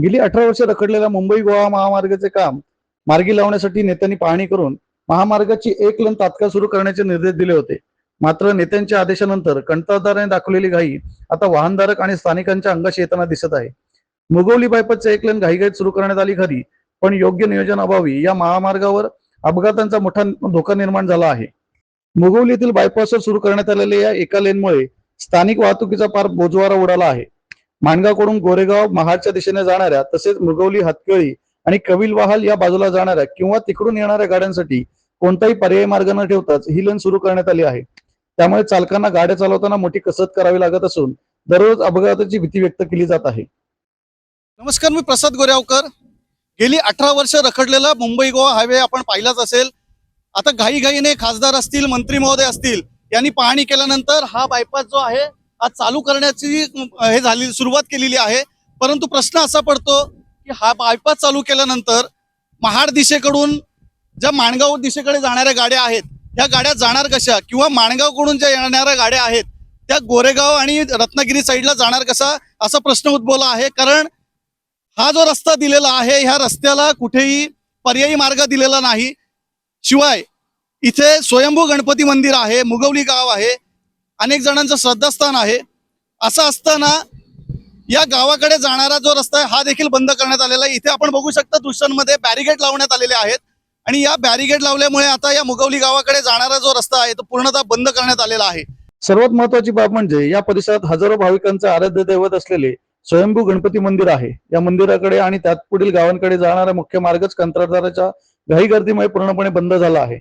गेली 18 वर्ष रखडलेल्या मुंबई गोवा महामार्गाचे काम मार्गी लावण्यासाठी नेत्यांनी पाहणी करून महामार्गाची एक लेन तात्काळ सुरू करण्याचे निर्देश दिले होते. मात्र नेत्यांच्या आदेशानंतर कंत्राटदाराने दाखवलेली घाई आता वाहनधारक आणि स्थानिकांच्या अंगाशी येताना दिसत आहे. मुगवली बायपासचे एक लेन घाईघाईत सुरू करण्यात आली खरी, पण योग्य नियोजन अभावी या महामार्गावर अपघातांचा मोठा धोका निर्माण झाला आहे. मुगवली येथील बायपासवर सुरू करण्यात आलेल्या या एका लेनमुळे स्थानिक वाहतुकीचा पार बोजवारा उडाला आहे. माणगावकडून गोरेगाव महाडच्या दिशेने जाणाऱ्या, तसेच मुगवली हातकळी आणि कविलवाहाल या बाजूला जाणाऱ्या किंवा तिकडून येणाऱ्या गाड्यांसाठी कोणताही पर्यायी मार्ग न ठेवताच ही लेन सुरू करण्यात आली आहे. त्यामुळे चालकांना गाड्या चालवताना मोठी कसरत करावी लागत असून दररोज अपघाताची भीती व्यक्त केली जात आहे. नमस्कार, मी प्रसाद गोरेगावकर. गेली 18 वर्ष रखडलेला मुंबई गोवा हायवे आपण पाहिलाच असेल. आता घाईघाईने खासदार असतील, मंत्री महोदय असतील, यांनी पाहणी केल्यानंतर हा बायपास जो आहे आज चालू करण्याची सुरुवात केलेली आहे. परंतु प्रश्न असा पडतो की हा बायपास चालू केल्यानंतर महाड दिशेकडून ज्या माणगाव दिशेकडे जाणाऱ्या गाड्या आहेत त्या गाड्या जाणार कशा, किंवा माणगावकडून ज्या येणाऱ्या गाड्या आहेत त्या गोरेगाव आणि रत्नागिरी साईडला जाणार कसा, असा प्रश्न उद्भवला आहे. कारण हा जो रस्ता दिलेला आहे, ह्या रस्त्याला कुठेही पर्यायी मार्ग दिलेला नाही. शिवाय इथे स्वयंभू गणपती मंदिर आहे, मुगवली गाव आहे, अनेक जणांचं श्रद्धास्थान आहे. असं असताना या गावाकडे जाणारा जो रस्ता आहे हा देखील बंद करण्यात आलेला आहे. इथे आपण बघू शकता दृश्यांमध्ये बॅरिगेड लावण्यात आलेले आहेत आणि या बॅरिगेड लावल्यामुळे आता या मुगवली गावाकडे जाणारा जो रस्ता आहे तो पूर्णतः बंद करण्यात आलेला आहे. सर्वात महत्वाची बाब म्हणजे या परिसरात हजारो भाविकांचे आराध्य दैवत असलेले स्वयंभू गणपती मंदिर आहे. या मंदिराकडे आणि त्यात पुढील गावांकडे जाणारा मुख्य मार्गच कंत्राटदाराच्या घाई गर्दीमुळे पूर्णपणे बंद झाला आहे.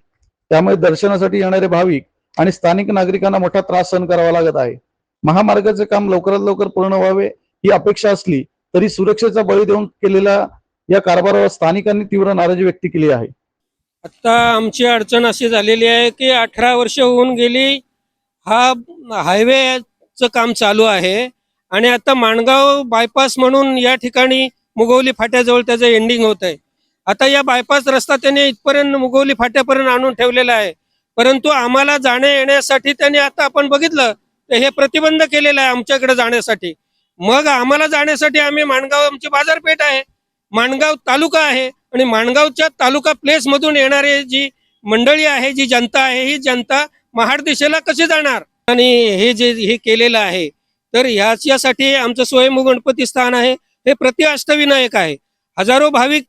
त्यामुळे दर्शनासाठी येणारे भाविक आणि स्थानिक नागरिकांना मोठा त्रास सहन करावा लागत आहे. महामार्गाचे काम लवकरात लवकर पूर्ण व्हावे ही अपेक्षा असली तरी सुरक्षेचा बळी देऊन केलेल्या या कारभारावर स्थानिकांनी तीव्र नाराजी व्यक्त केली आहे. आता आमची अडचण अशी झालेली आहे की 18 वर्ष होऊन गेली हा हायवेचं काम चालू आहे आणि आता माणगाव बायपास म्हणून या ठिकाणी मुगवली फाट्याजवळ त्याचं एंडिंग होत आहे. आता या बायपास रस्ता त्याने इथपर्यंत मुगवली फाट्यापर्यंत आणून ठेवलेला आहे, परंतु आम्हाला जाण्या येण्यासाठी त्याने आता आपण बघितलं तर हे प्रतिबंध केलेलं आहे आमच्याकडे जाण्यासाठी. मग आम्हाला जाण्यासाठी आम्ही माणगाव, आमची बाजारपेठ आहे, माणगाव तालुका आहे आणि माणगावच्या तालुका प्लेस मधून येणारे जी मंडळी आहे, जी जनता आहे, ही जनता महाड दिशेला कशी जाणार. आणि हे केलेलं आहे तर ह्याच्यासाठी आमचं स्वयंभू गणपती स्थान आहे, हे प्रति अष्टविनायक आहे. हजारो भाविक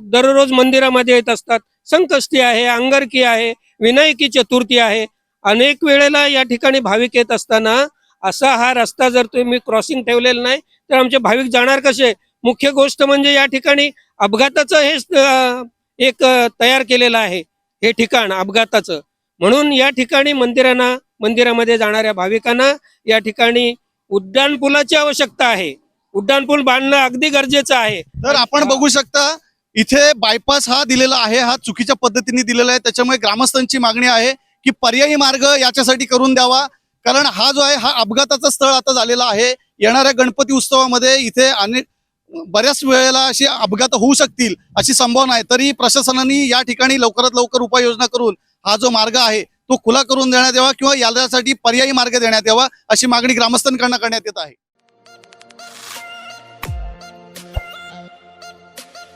दररोज मंदिरामध्ये येत असतात. संकष्टी आहे, अंगारकी आहे, विनायकी चतुर्थी आहे. अनेक वेळेला या ठिकाणी भाविक येत असताना असा हा रस्ता जर तुम्ही क्रॉसिंग ठेवलेला नाही तर आमचे भाविक जाणार कसे. मुख्य गोष्ट म्हणजे या ठिकाणी अपघाताचं हे एक तयार केलेलं आहे हे ठिकाण अपघाताचं. म्हणून या ठिकाणी मंदिरामध्ये जाणाऱ्या भाविकांना या ठिकाणी उड्डाणपुलाची आवश्यकता आहे. उड्डाणपूल बांधणं अगदी गरजेचं आहे. तर आपण बघू शकता इथे बायपास हा दिलेला आहे, हा चुकीच्या पद्धतीने दिलेला आहे. त्याच्यामुळे ग्रामस्थांची मागणी आहे की पर्यायी मार्ग याच्यासाठी करून द्यावा. कारण हा जो आहे हा अपघाताचं स्थळ आता झालेला आहे. येणाऱ्या गणपती उत्सवामध्ये इथे अनेक बऱ्याच वेळेला अशी अपघात होऊ शकतील अशी संभावना आहे. तरी प्रशासनाने या ठिकाणी लवकरात लवकर उपाययोजना करून हा जो मार्ग आहे तो खुला करून देण्यात यावा किंवा यासाठी पर्यायी मार्ग देण्यात यावा अशी मागणी ग्रामस्थांकडून करण्यात येत आहे.